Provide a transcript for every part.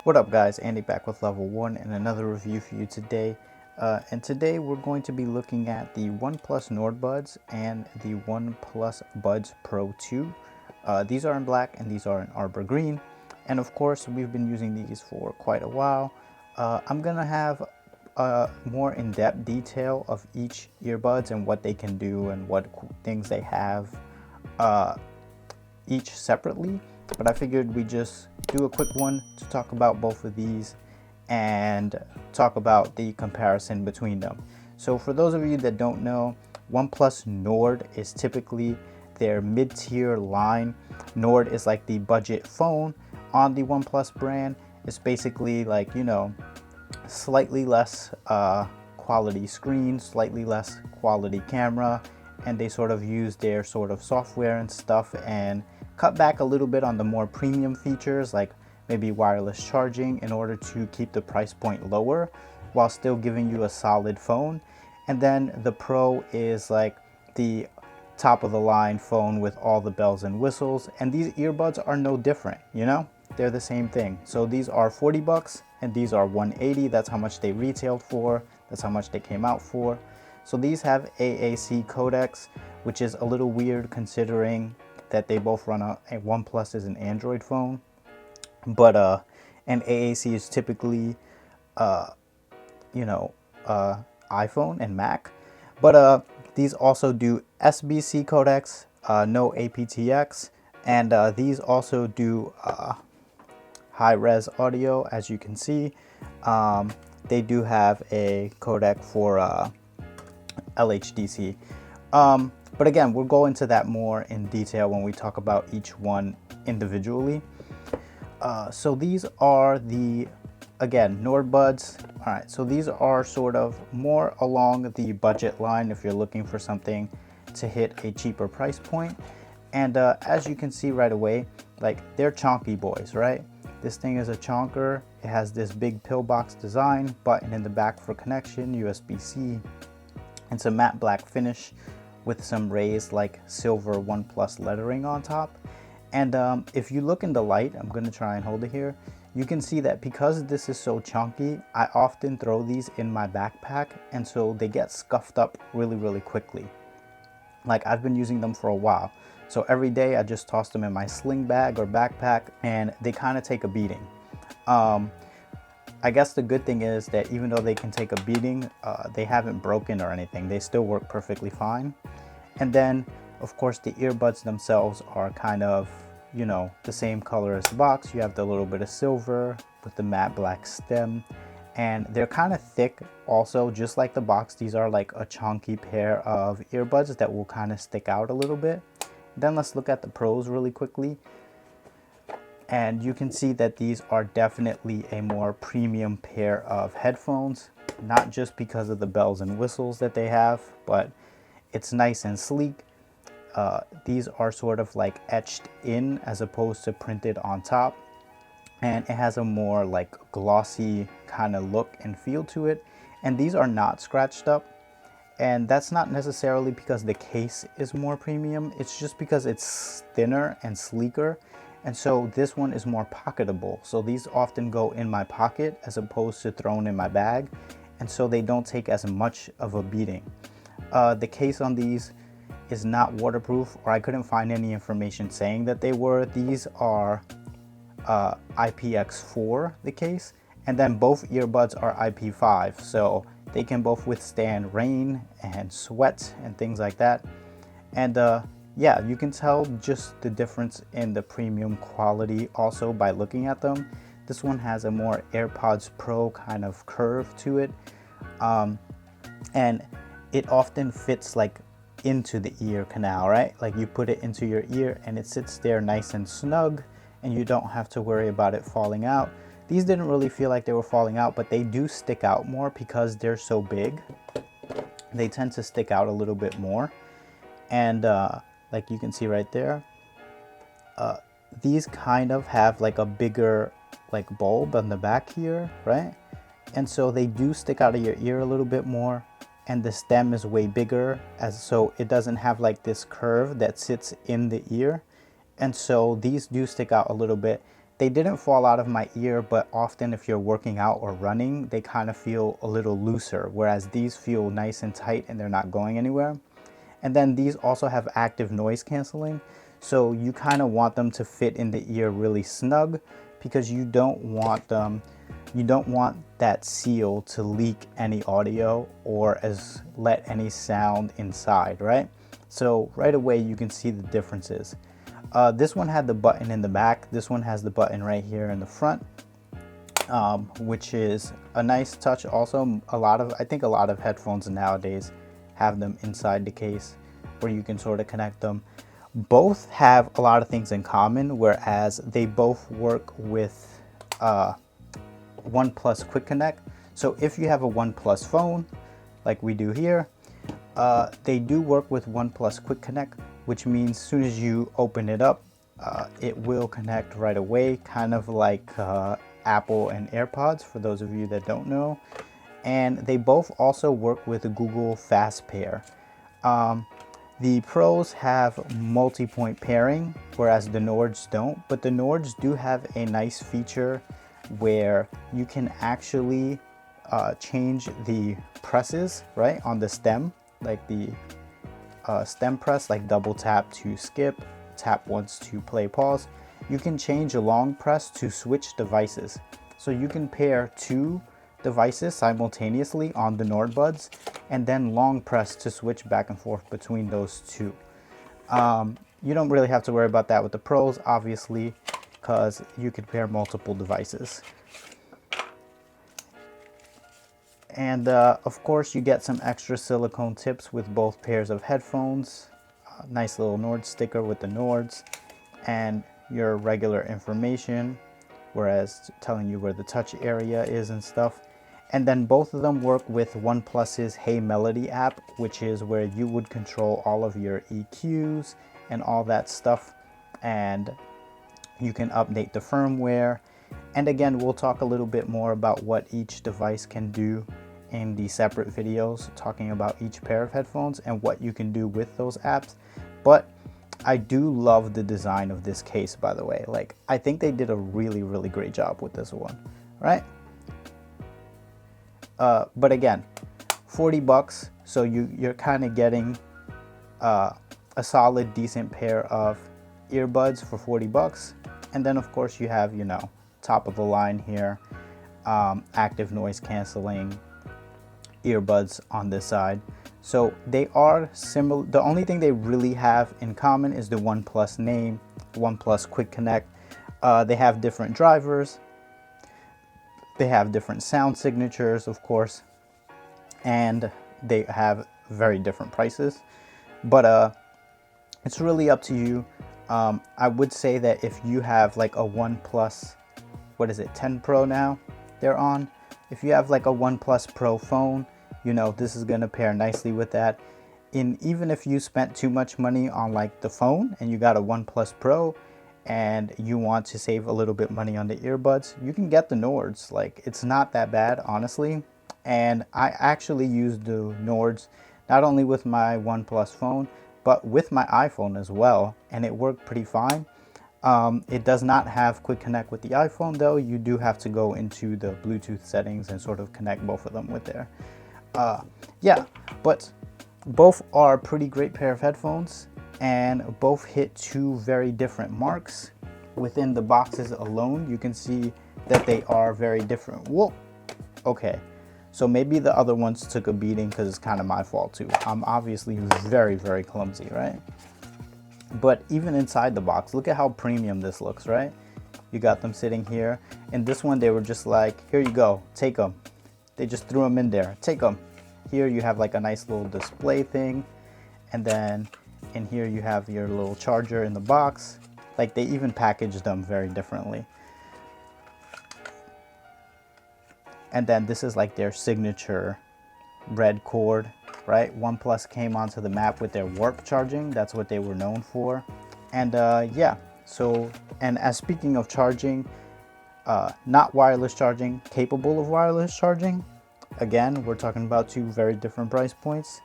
What up guys, Andy back with Level 1 and another review for you today. And today we're going to be looking at the OnePlus Nord Buds and the OnePlus Buds Pro 2. These are in black and these are in arbor green. And of course we've been using these for quite a while. I'm going to have more in-depth detail of each earbuds and what they can do and what things they have each separately. But I figured we just do a quick one to talk about both of these and talk about the comparison between them. So for those of you that don't know, OnePlus Nord is typically their mid-tier line. Nord is like the budget phone on the OnePlus brand. It's basically like, you know, slightly less quality screen, slightly less quality camera, and they sort of use their sort of software and stuff and cut back a little bit on the more premium features like maybe wireless charging in order to keep the price point lower while still giving you a solid phone. And then the Pro is like the top of the line phone with all the bells and whistles, and these earbuds are no different, you know, they're the same thing. So these are 40 bucks and these are 180. That's how much they retailed for, that's how much they came out for. So these have AAC codecs, which is a little weird considering that they both run a OnePlus is an Android phone, but and AAC is typically you know, iPhone and Mac, but these also do SBC codecs, no aptX, and these also do high-res audio. As you can see, they do have a codec for LHDC. But again, we'll go into that more in detail when we talk about each one individually. So these are the, again, Nord Buds. All right, so these are sort of more along the budget line if you're looking for something to hit a cheaper price point. And as you can see right away, like they're chonky boys, right? This thing is a chonker. It has this big pillbox design, button in the back for connection, USB-C. It's a matte black finish with some raised like silver OnePlus lettering on top. And if you look in the light, I'm going to try and hold it here, you can see that because this is so chunky, I often throw these in my backpack, and so they get scuffed up really quickly. Like I've been using them for a while, so every day I just toss them in my sling bag or backpack and they kind of take a beating. I guess the good thing is that even though they can take a beating, they haven't broken or anything. They still work perfectly fine. And then, of course, the earbuds themselves are kind of, you know, the same color as the box. You have the little bit of silver with the matte black stem. And they're kind of thick also, just like the box. These are like a chunky pair of earbuds that will kind of stick out a little bit. Then let's look at the Pros really quickly. And you can see that these are definitely a more premium pair of headphones, not just because of the bells and whistles that they have, but it's nice and sleek. These are sort of like etched in as opposed to printed on top, and it has a more like glossy kind of look and feel to it. And these are not scratched up, and that's not necessarily because the case is more premium, it's just because it's thinner and sleeker. And so this one is more pocketable. So these often go in my pocket as opposed to thrown in my bag. And so they don't take as much of a beating. The case on these is not waterproof, or I couldn't find any information saying that they were. These are IPX4, the case. And then both earbuds are IP5. So they can both withstand rain and sweat and things like that. And yeah, you can tell just the difference in the premium quality also by looking at them. This one has a more AirPods Pro kind of curve to it, and it often fits like into the ear canal, right? Like you put it into your ear and it sits there nice and snug and you don't have to worry about it falling out. These didn't really feel like they were falling out, but they do stick out more because they're so big. They tend to stick out a little bit more. And like you can see right there, these kind of have like a bigger like bulb on the back here, right? And so they do stick out of your ear a little bit more, and the stem is way bigger, as so it doesn't have like this curve that sits in the ear. And so these do stick out a little bit, They didn't fall out of my ear, but often if you're working out or running, they kind of feel a little looser, whereas these feel nice and tight and they're not going anywhere. And then these also have active noise canceling, so you kind of want them to fit in the ear really snug, because you don't want that seal to leak any audio or as let any sound inside, right? So right away you can see the differences. This one had the button in the back. This one has the button right here in the front, which is a nice touch. Also, I think a lot of headphones nowadays have them inside the case where you can sort of connect them. Both have a lot of things in common, whereas they both work with OnePlus Quick Connect. So if you have a OnePlus phone like we do here, they do work with OnePlus Quick Connect, which means as soon as you open it up, it will connect right away, kind of like Apple and AirPods, for those of you that don't know. And they both also work with Google Fast Pair. The Pros have multi-point pairing, whereas the Nords don't, but the Nords do have a nice feature where you can actually change the presses, right, on the stem, like the stem press, like double tap to skip, tap once to play pause. You can change a long press to switch devices. So you can pair two devices simultaneously on the Nord Buds, and then long press to switch back and forth between those two. You don't really have to worry about that with the Pros, obviously, because you could pair multiple devices. And of course you get some extra silicone tips with both pairs of headphones. Nice little Nord sticker with the Nords, and your regular information, whereas telling you where the touch area is and stuff. And then both of them work with OnePlus's Hey Melody app, which is where you would control all of your EQs and all that stuff. And you can update the firmware. And again, we'll talk a little bit more about what each device can do in the separate videos, talking about each pair of headphones and what you can do with those apps. But I do love the design of this case, by the way. Like, I think they did a really, really great job with this one, right? But again, 40 bucks, so you're kind of getting a solid, decent pair of earbuds for 40 bucks. And then of course you have, you know, top of the line here, active noise canceling earbuds on this side. So they are similar. The only thing they really have in common is the OnePlus name, OnePlus Quick Connect. They have different drivers. They have different sound signatures, of course, and they have very different prices. But it's really up to you. I would say that if you have like a OnePlus, what is it, 10 Pro now they're on. If you have like a OnePlus Pro phone, you know, this is going to pair nicely with that. Even if you spent too much money on like the phone and you got a OnePlus Pro and you want to save a little bit money on the earbuds, you can get the Nords. Like, it's not that bad, honestly. And I actually use the Nords not only with my OnePlus phone, but with my iPhone as well, and it worked pretty fine. It does not have Quick Connect with the iPhone though. You do have to go into the Bluetooth settings and sort of connect both of them with there. Yeah, but both are a pretty great pair of headphones, and both hit two very different marks. Within the boxes alone, you can see that they are very different. Whoa, okay. So maybe the other ones took a beating because it's kind of my fault too. I'm obviously very, very clumsy, right? But even inside the box, look at how premium this looks, right? You got them sitting here. And this one, they were just like, here you go, take them. They just threw them in there, take them. Here you have like a nice little display thing. And then in here you have your little charger in the box. Like, they even packaged them very differently. And then this is like their signature red cord, right? OnePlus came onto the map with their warp charging. That's what they were known for. And yeah, so, and as speaking of charging, not wireless charging, capable of wireless charging. Again, we're talking about two very different price points.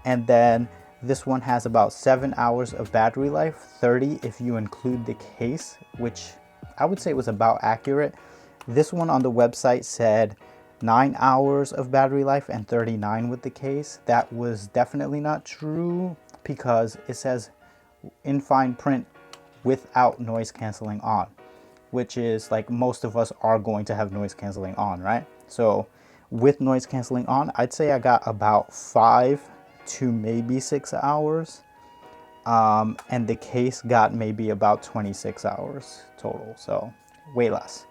And then this one has about 7 hours of battery life, 30 if you include the case, which I would say it was about accurate. This one on the website said 9 hours of battery life and 39 with the case. That was definitely not true because it says in fine print without noise canceling on, which is like most of us are going to have noise canceling on, right? So with noise canceling on, I'd say I got about 5 to maybe 6 hours. And the case got maybe about 26 hours total, so way less.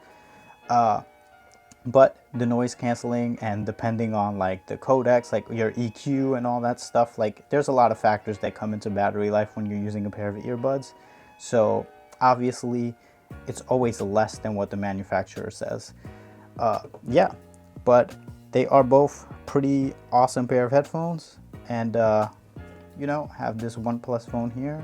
But the noise canceling, and depending on like the codecs, like your EQ and all that stuff, like there's a lot of factors that come into battery life when you're using a pair of earbuds. So obviously it's always less than what the manufacturer says. Yeah, but they are both pretty awesome pair of headphones. And you know, have this OnePlus phone here.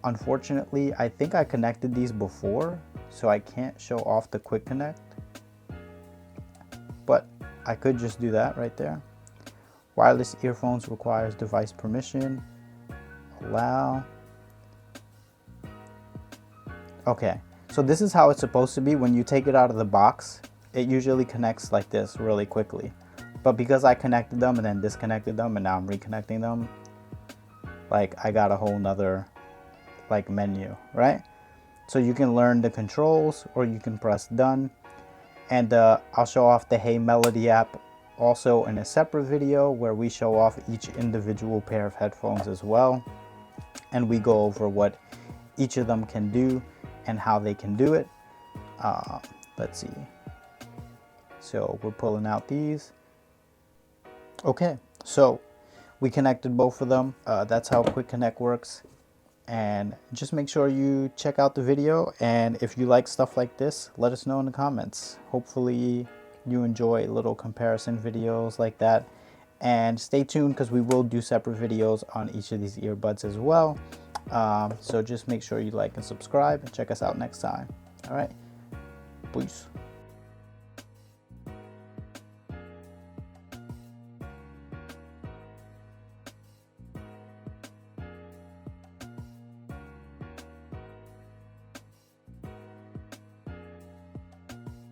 Unfortunately, I think I connected these before, so I can't show off the quick connect, but I could just do that right there. Wireless earphones requires device permission. Allow. Okay, so this is how it's supposed to be. When you take it out of the box, it usually connects like this really quickly. But because I connected them and then disconnected them and now I'm reconnecting them, like I got a whole nother like menu, right? So you can learn the controls or you can press done. And I'll show off the Hey Melody app also in a separate video where we show off each individual pair of headphones as well. And we go over what each of them can do and how they can do it. Let's see. So we're pulling out these. Okay, so we connected both of them. That's how Quick Connect works. And just make sure you check out the video. And if you like stuff like this, let us know in the comments. Hopefully you enjoy little comparison videos like that. And stay tuned because we will do separate videos on each of these earbuds as well. So just make sure you like and subscribe and check us out next time. All right, peace.